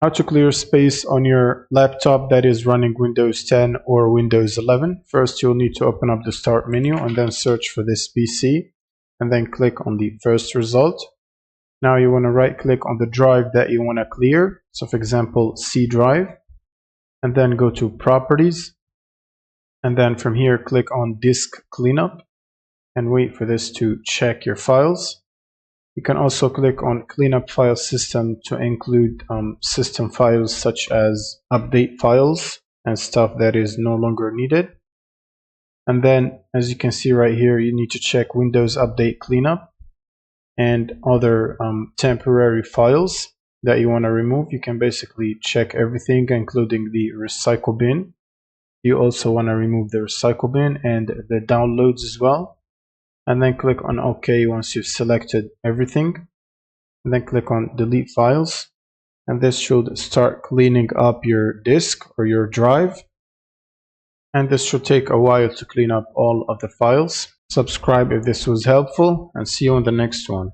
How to clear space on your laptop that is running Windows 10 or Windows 11. First, you'll need to open up the Start menu and then search for this PC and then click on the first result. Now you want to right click on the drive that you want to clear. So for example, C drive, and then go to Properties. And then from here, click on Disk Cleanup and wait for this to check your files. You can also click on Cleanup File System to include system files such as update files and stuff that is no longer needed. And then, as you can see right here, you need to check Windows Update Cleanup and other temporary files that you want to remove. You can basically check everything, including the recycle bin. You also want to remove the recycle bin and the downloads as well. And then click on OK once you've selected everything. And then click on Delete Files. And this should start cleaning up your disk or your drive. And this should take a while to clean up all of the files. Subscribe if this was helpful, and see you on the next one.